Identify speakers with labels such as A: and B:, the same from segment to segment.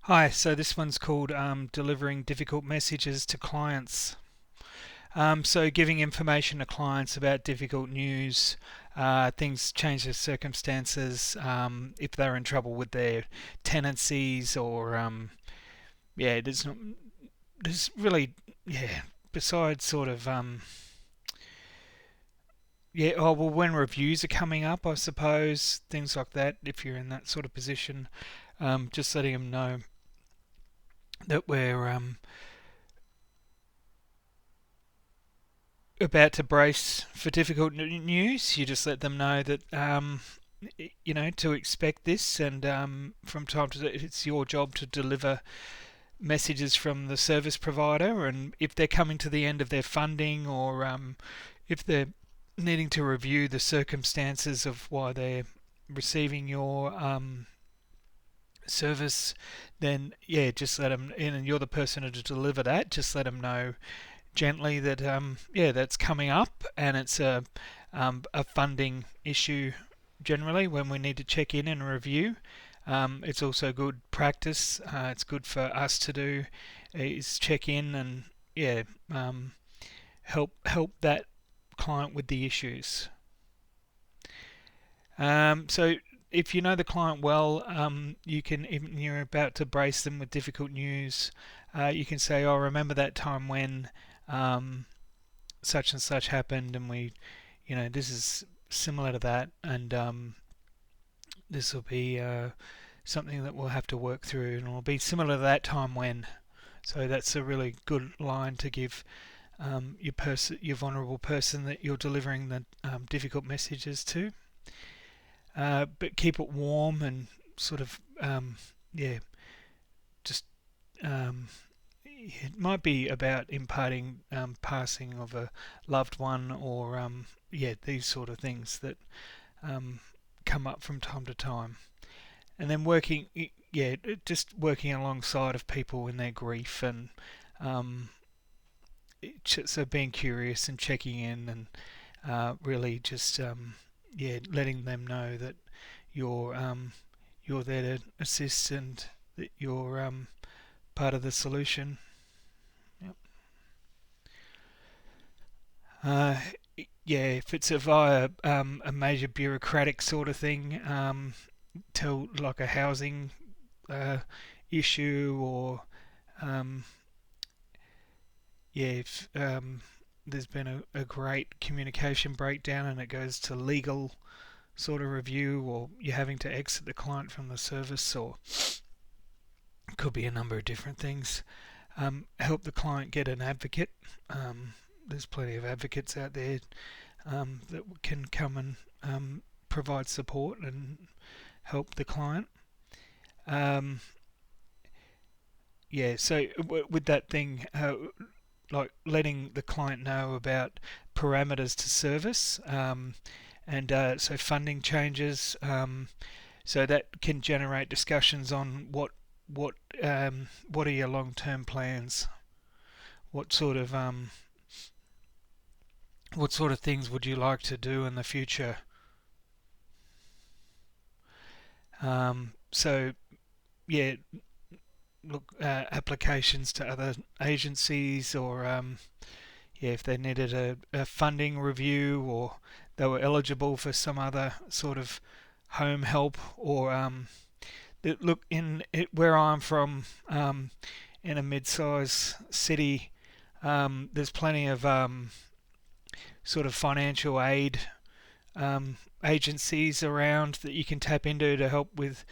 A: Hi, so this one's called Delivering Difficult Messages to Clients. So giving information to clients about difficult news, things change their circumstances, if they're in trouble with their tenancies or, yeah, there's really, yeah, besides sort of, yeah, oh, well, when reviews are coming up, I suppose, things like that, if you're in that sort of position, just letting them know that we're, about to brace for difficult news. You just let them know that to expect this, and from time to time, it's your job to deliver messages from the service provider, and if they're coming to the end of their funding, or if they're needing to review the circumstances of why they're receiving your service, then yeah, just let them in, and you're the person to deliver that. Just let them know gently that yeah, that's coming up, and it's a funding issue generally when we need to check in and review. It's also good practice. It's good for us to do is check in and yeah, help that client with the issues. So if you know the client well, you can, even you're about to brace them with difficult news, you can say, "Oh, remember that time when um, such and such happened, and this is similar to that, and this will be something that we'll have to work through, and it'll be similar to that time when." So that's a really good line to give your vulnerable person that you're delivering the difficult messages to. But keep it warm and sort of yeah, just um, it might be about imparting passing of a loved one, or yeah, these sort of things that um, come up from time to time. And then yeah, just working alongside of people in their grief, and um, so being curious and checking in, and really just yeah, letting them know that you're you're there to assist, and that you're part of the solution. Yep. Uh, yeah, if it's via a major bureaucratic sort of thing, to like a housing uh, issue, or um, yeah, if there's been a great communication breakdown and it goes to legal sort of review, or you're having to exit the client from the service, or it could be a number of different things. Help the client get an advocate. There's plenty of advocates out there that can come and provide support and help the client. Um, yeah, so with that thing, like letting the client know about parameters to service, and so funding changes, so that can generate discussions on what what are your long-term plans, what sort of what sort of things would you like to do in the future. So yeah, look, applications to other agencies, or yeah, if they needed a funding review, or they were eligible for some other sort of home help, or look, in it, where I'm from, in a mid-sized city, there's plenty of sort of financial aid agencies around that you can tap into to help with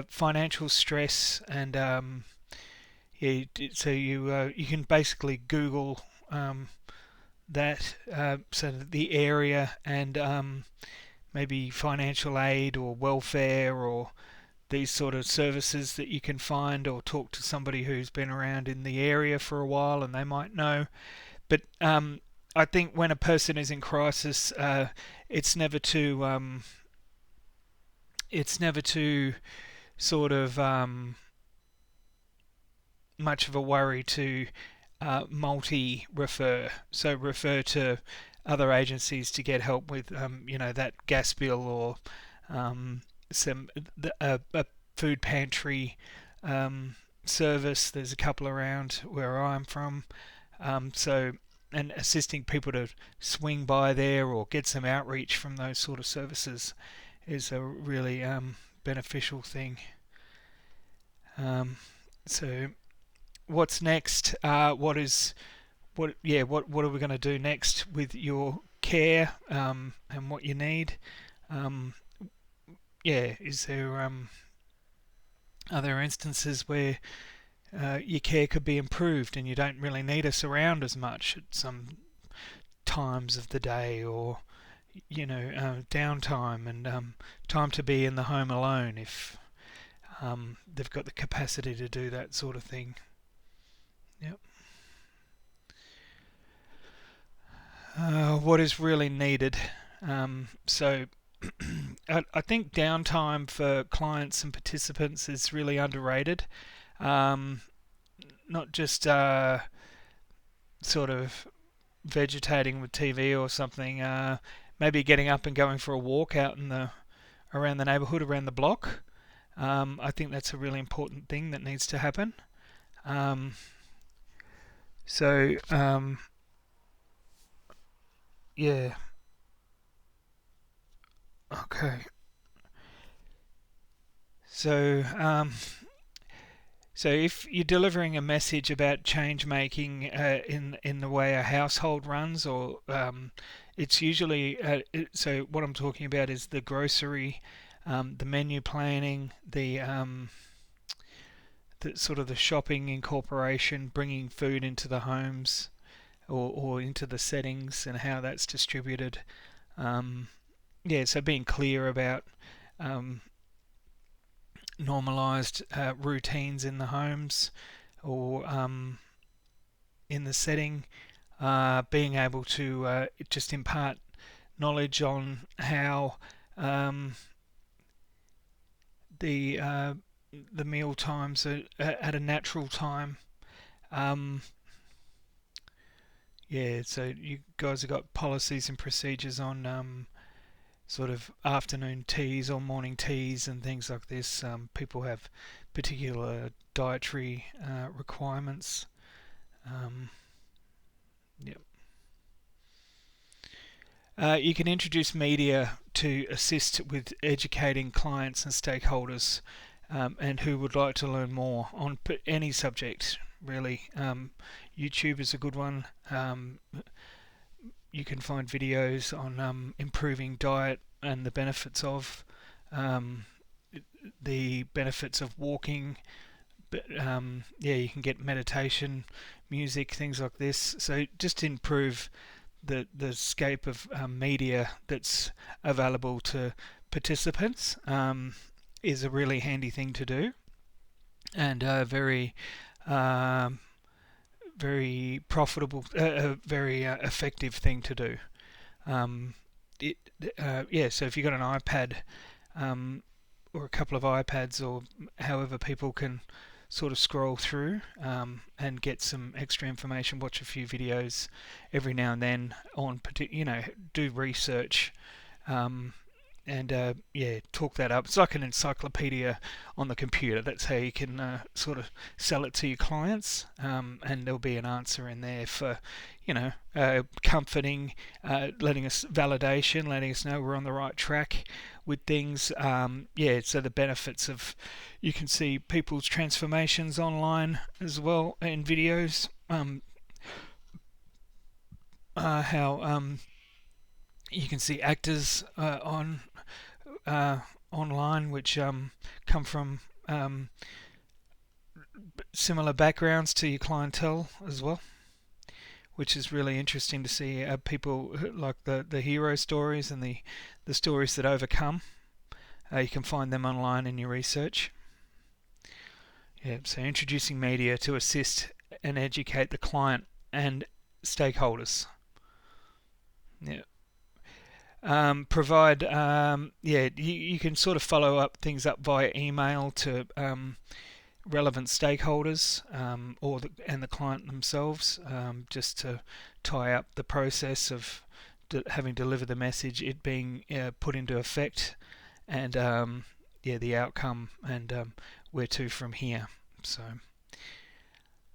A: financial stress, and yeah, so you can basically Google that, so the area, and maybe financial aid or welfare, or these sort of services that you can find, or talk to somebody who's been around in the area for a while and they might know. But I think when a person is in crisis, it's never too it's never too sort of much of a worry to multi refer. So refer to other agencies to get help with that gas bill, or some a food pantry service. There's a couple around where I'm from. So, and assisting people to swing by there or get some outreach from those sort of services is a really beneficial thing. Um, so, what's next? What are we going to do next with your care and what you need? Um, is there are there instances where your care could be improved and you don't really need us around as much at some times of the day, or downtime and time to be in the home alone if they've got the capacity to do that sort of thing. Yep. What is really needed? So I think downtime for clients and participants is really underrated. Um, Not just sort of vegetating with TV or something. Maybe getting up and going for a walk out in the around the neighbourhood, around the block. I think that's a really important thing that needs to happen. Um, so yeah, okay. So so if you're delivering a message about change making in the way a household runs, or it's usually so what I'm talking about is the grocery, the menu planning, the sort of the shopping incorporation, bringing food into the homes or into the settings and how that's distributed. Um, so being clear about um, normalized routines in the homes or in the setting, being able to just impart knowledge on how um, the uh, the meal times are at a natural time. Um, so you guys have got policies and procedures on sort of afternoon teas or morning teas and things like this. People have particular dietary requirements. Um, yeah. You can introduce media to assist with educating clients and stakeholders, and who would like to learn more on any subject, really. YouTube is a good one. You can find videos on improving diet and the benefits of um, the benefits of walking. But you can get meditation, music, things like this. So just improve the scope of media that's available to participants is a really handy thing to do, and um, very profitable, a very effective thing to do. Um, it, so if you've got an iPad um, or a couple of iPads or however people can sort of scroll through and get some extra information, watch a few videos every now and then on, do research um, and talk that up. It's like an encyclopedia on the computer. That's how you can sort of sell it to your clients, and there'll be an answer in there for, comforting, letting us validation, letting us know we're on the right track with things. So the benefits of, you can see people's transformations online as well in videos. How you can see actors online which come from similar backgrounds to your clientele as well, which is really interesting to see people like the hero stories and the stories that overcome. You can find them online in your research. So introducing media to assist and educate the client and stakeholders. Yeah. Provide, you can sort of follow up things up via email to relevant stakeholders and the client themselves, just to tie up the process of having delivered the message, it being put into effect, and yeah, the outcome and where to from here. So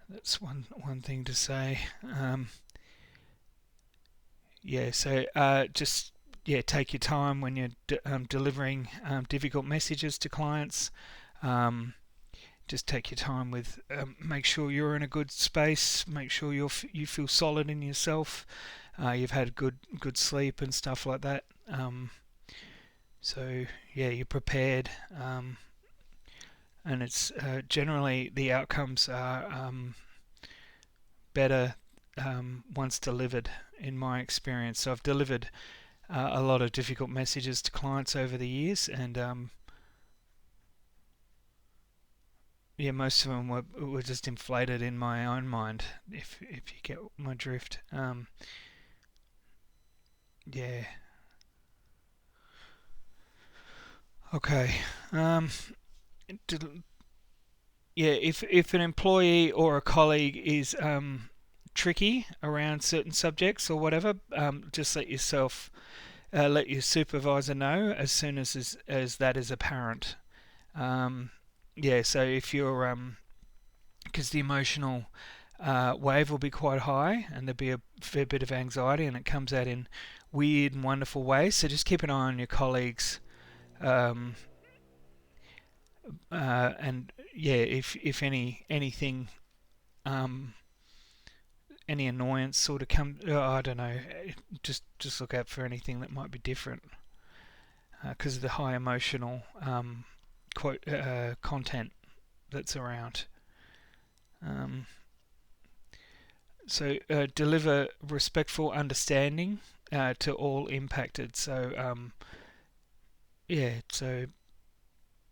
A: that's one thing to say. Yeah, so just yeah, take your time when you're delivering difficult messages to clients. Um, just take your time with make sure you're in a good space, make sure you feel solid in yourself, you've had good sleep and stuff like that. So yeah, you're prepared, and it's generally the outcomes are better once delivered, in my experience. So I've delivered a lot of difficult messages to clients over the years, and yeah, most of them were just inflated in my own mind. If you get my drift, yeah. Okay. Um, yeah, if an employee or a colleague is tricky around certain subjects or whatever, just let your supervisor know as soon as that is apparent. Um, yeah, so if you're because the emotional wave will be quite high and there'll be a fair bit of anxiety and it comes out in weird and wonderful ways. So just keep an eye on your colleagues, um, and yeah, if anything, um, any annoyance sort of come, I don't know, just look out for anything that might be different because of the high emotional quote content that's around. Um, so deliver respectful understanding to all impacted. So yeah, so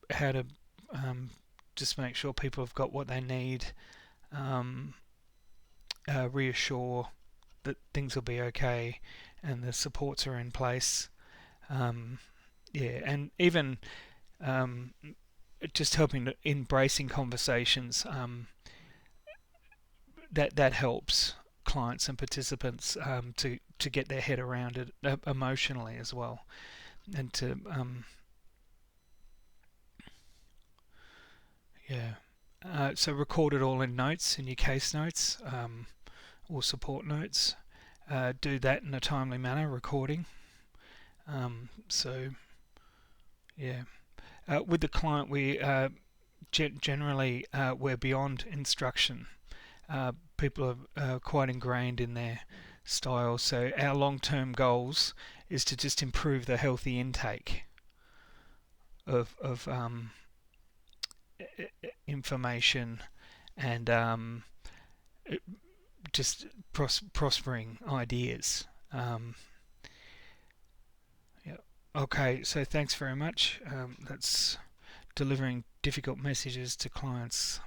A: how to just make sure people have got what they need, um, reassure that things will be okay, and the supports are in place. Um, yeah, and even um, just helping to embracing conversations, that helps clients and participants to get their head around it emotionally as well, and to yeah. So record it all in notes, in your case notes, or support notes. Do that in a timely manner, recording. So yeah, with the client, we generally we're beyond instruction. People are quite ingrained in their style. So our long-term goals is to just improve the healthy intake of information and just prospering ideas. Yeah. Okay, so thanks very much. That's delivering difficult messages to clients.